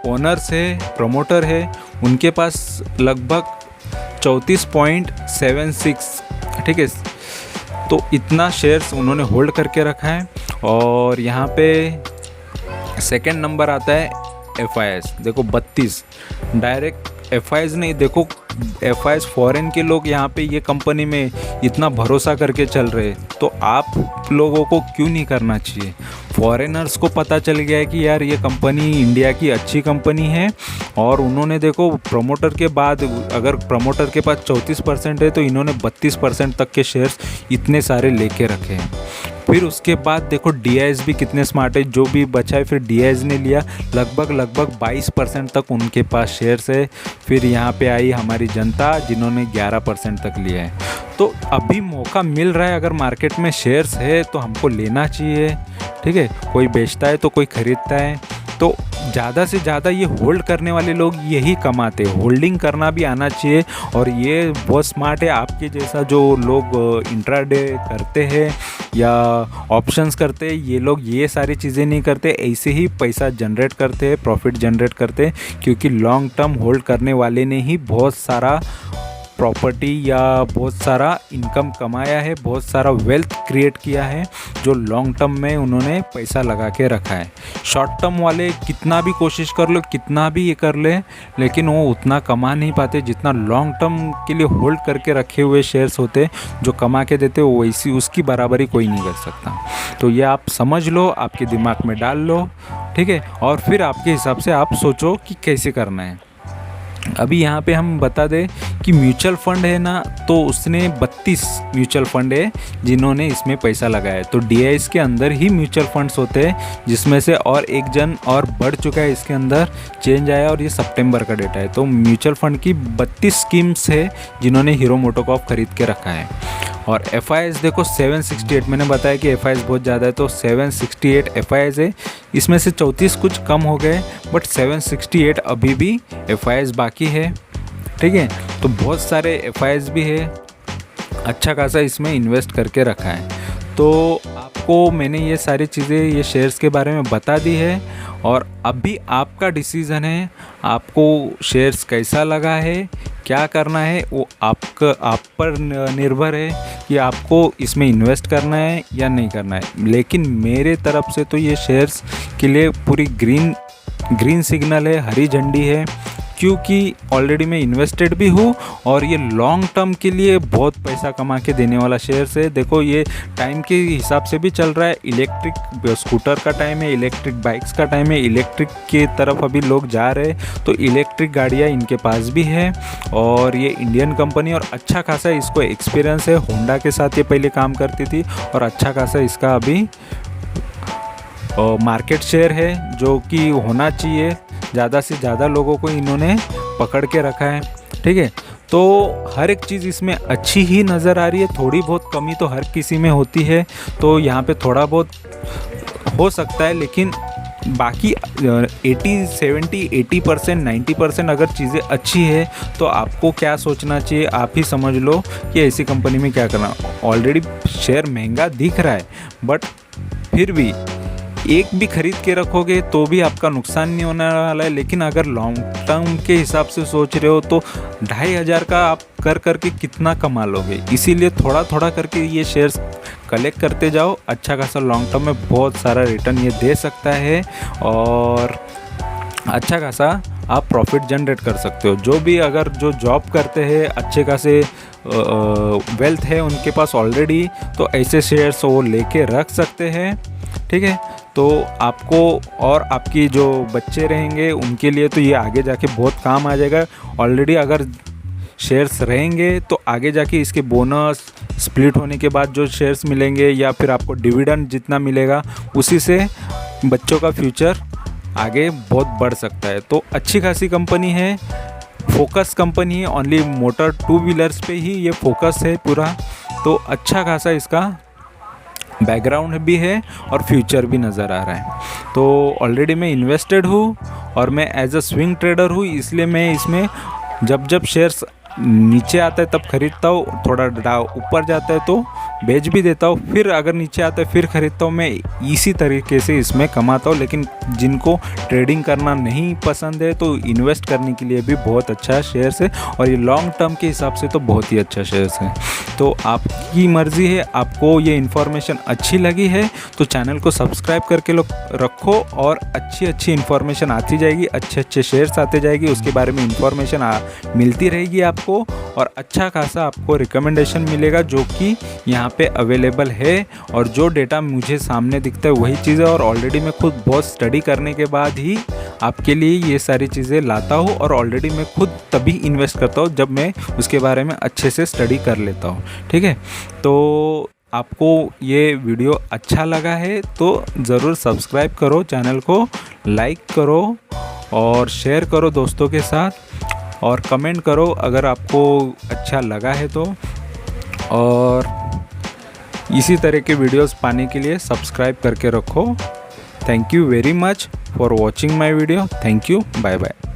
ओनर्स है, प्रमोटर है, उनके पास लगभग 34.76, ठीक है। तो इतना शेयर्स उन्होंने होल्ड करके रखा है। और यहाँ पे सेकंड नंबर आता है FIS, देखो 32। डायरेक्ट FIS नहीं, देखो FIS फॉरेन के लोग यहाँ पे ये कंपनी में इतना भरोसा करके चल रहे, तो आप लोगों को क्यों नहीं करना चाहिए। फॉरेनर्स को पता चल गया है कि यार ये कंपनी इंडिया की अच्छी कंपनी है, और उन्होंने देखो प्रमोटर के बाद, अगर प्रमोटर के पास 34% है तो इन्होंने 32% तक के शेयर्स इतने सारे लेके रखे हैं। फिर उसके बाद देखो DIS भी कितने स्मार्ट है, जो भी बचा है फिर DIS ने लिया, लगभग 22% तक उनके पास शेयर्स है। फिर यहाँ पे आई हमारी जनता, जिन्होंने 11% तक लिया है। तो अभी मौका मिल रहा है, अगर मार्केट में शेयर्स है तो हमको लेना चाहिए, ठीक है। कोई बेचता है तो कोई खरीदता है, तो ज़्यादा से ज़्यादा ये होल्ड करने वाले लोग यही कमाते हैं। होल्डिंग करना भी आना चाहिए, और ये बहुत स्मार्ट है। आपके जैसा जो लोग इंट्राडे करते हैं या ऑप्शंस करते हैं, ये लोग ये सारी चीज़ें नहीं करते, ऐसे ही पैसा जनरेट करते हैं, प्रॉफिट जनरेट करते हैं, क्योंकि लॉन्ग टर्म होल्ड करने वाले ने ही बहुत सारा प्रॉपर्टी या बहुत सारा इनकम कमाया है, बहुत सारा वेल्थ क्रिएट किया है, जो लॉन्ग टर्म में उन्होंने पैसा लगा के रखा है। शॉर्ट टर्म वाले कितना भी कोशिश कर लो, कितना भी ये कर ले, लेकिन वो उतना कमा नहीं पाते जितना लॉन्ग टर्म के लिए होल्ड करके रखे हुए शेयर्स होते, जो कमा के देते, वो वैसी उसकी बराबरी कोई नहीं कर सकता। तो ये आप समझ लो, आपके दिमाग में डाल लो, ठीक है। और फिर आपके हिसाब से आप सोचो कि कैसे करना है। अभी यहाँ पे हम बता दें कि म्यूचुअल फंड है ना, तो उसने 32 म्यूचुअल फंड है जिन्होंने इसमें पैसा लगाया है। तो DIS के अंदर ही म्यूचुअल फंड्स होते हैं, जिसमें से और एक जन और बढ़ चुका है, इसके अंदर चेंज आया, और ये सितंबर का डेटा है। तो म्यूचुअल फंड की 32 स्कीम्स है जिन्होंने हीरो मोटोकॉर्प खरीद के रखा है। और FIS देखो 768, मैंने बताया कि FIS बहुत ज़्यादा है, तो 768 FIS है। इसमें से 34 कुछ कम हो गए, बट 768 अभी भी FIS बाकी है, ठीक है। तो बहुत सारे FIS भी है, अच्छा खासा इसमें इन्वेस्ट करके रखा है। तो आपको मैंने ये सारी चीज़ें, ये शेयर्स के बारे में बता दी है, और अभी आपका डिसीज़न है, आपको शेयर्स कैसा लगा है, क्या करना है, वो आप पर निर्भर है कि आपको इसमें इन्वेस्ट करना है या नहीं करना है। लेकिन मेरे तरफ से तो ये शेयर्स के लिए पूरी ग्रीन सिग्नल है, हरी झंडी है, क्योंकि ऑलरेडी मैं इन्वेस्टेड भी हूँ, और ये लॉन्ग टर्म के लिए बहुत पैसा कमा के देने वाला शेयर्स है। देखो ये टाइम के हिसाब से भी चल रहा है, इलेक्ट्रिक स्कूटर का टाइम है, इलेक्ट्रिक बाइक्स का टाइम है, इलेक्ट्रिक के तरफ अभी लोग जा रहे हैं, तो इलेक्ट्रिक गाड़ियाँ इनके पास भी है। और ये इंडियन कंपनी, और अच्छा खासा इसको एक्सपीरियंस है, होंडा के साथ ये पहले काम करती थी, और अच्छा खासा इसका अभी मार्केट शेयर है, जो कि होना चाहिए। ज़्यादा से ज़्यादा लोगों को इन्होंने पकड़ के रखा है, ठीक है। तो हर एक चीज़ इसमें अच्छी ही नज़र आ रही है, थोड़ी बहुत कमी तो हर किसी में होती है, तो यहाँ पे थोड़ा बहुत हो सकता है, लेकिन बाकी 80% 90% अगर चीज़ें अच्छी है, तो आपको क्या सोचना चाहिए, आप ही समझ लो कि ऐसी कंपनी में क्या करना। ऑलरेडी शेयर महंगा दिख रहा है, बट फिर भी एक भी खरीद के रखोगे तो भी आपका नुकसान नहीं होने वाला है। लेकिन अगर लॉन्ग टर्म के हिसाब से सोच रहे हो, तो 2500 का आप कर करके कितना कमा लोगे। इसीलिए थोड़ा थोड़ा करके ये शेयर्स कलेक्ट करते जाओ, अच्छा खासा लॉन्ग टर्म में बहुत सारा रिटर्न ये दे सकता है, और अच्छा खासा आप प्रॉफिट जनरेट कर सकते हो। जो भी अगर जो जॉब करते हैं, अच्छे खासे वेल्थ है उनके पास ऑलरेडी, तो ऐसे शेयर्स वो लेके रख सकते हैं, ठीक है। तो आपको और आपकी जो बच्चे रहेंगे उनके लिए तो ये आगे जाके बहुत काम आ जाएगा। ऑलरेडी अगर शेयर्स रहेंगे तो आगे जाके इसके बोनस स्प्लिट होने के बाद जो शेयर्स मिलेंगे, या फिर आपको डिविडेंड जितना मिलेगा, उसी से बच्चों का फ्यूचर आगे बहुत बढ़ सकता है। तो अच्छी खासी कंपनी है, फोकस कंपनी है, ओनली मोटर 2 व्हीलर्स पे ही ये फोकस है पूरा। तो अच्छा खासा इसका बैकग्राउंड भी है और फ्यूचर भी नज़र आ रहा है। तो ऑलरेडी मैं इन्वेस्टेड हूँ और मैं एज अ स्विंग ट्रेडर हूँ, इसलिए मैं इसमें जब शेयर्स नीचे आता है तब खरीदता हूँ, थोड़ा ऊपर जाता है तो बेच भी देता हूँ, फिर अगर नीचे आता है फिर खरीदता हूँ। मैं इसी तरीके से इसमें कमाता हूँ। लेकिन जिनको ट्रेडिंग करना नहीं पसंद है तो इन्वेस्ट करने के लिए भी बहुत अच्छा शेयर्स है, और ये लॉन्ग टर्म के हिसाब से तो बहुत ही अच्छा शेयर्स है। तो आपकी मर्ज़ी है, आपको ये इन्फॉर्मेशन अच्छी लगी है तो चैनल को सब्सक्राइब करके रखो, और अच्छी इन्फॉर्मेशन आती जाएगी, अच्छे शेयर्स आते जाएगी, उसके बारे में इन्फॉर्मेशन मिलती रहेगी आपको, और अच्छा खासा आपको रिकमेंडेशन मिलेगा जो कि यहाँ पे अवेलेबल है। और जो डेटा मुझे सामने दिखता है वही चीज़ें, और ऑलरेडी मैं खुद बहुत स्टडी करने के बाद ही आपके लिए ये सारी चीज़ें लाता हूँ, और ऑलरेडी मैं खुद तभी इन्वेस्ट करता हूँ जब मैं उसके बारे में अच्छे से स्टडी कर लेता हूँ। ठीक है, तो आपको ये वीडियो अच्छा लगा है तो ज़रूर सब्सक्राइब करो, चैनल को लाइक करो और शेयर करो दोस्तों के साथ, और कमेंट करो अगर आपको अच्छा लगा है तो। और इसी तरह के वीडियोस पाने के लिए सब्सक्राइब करके रखो। Thank you very much for watching my video. Thank you, bye bye.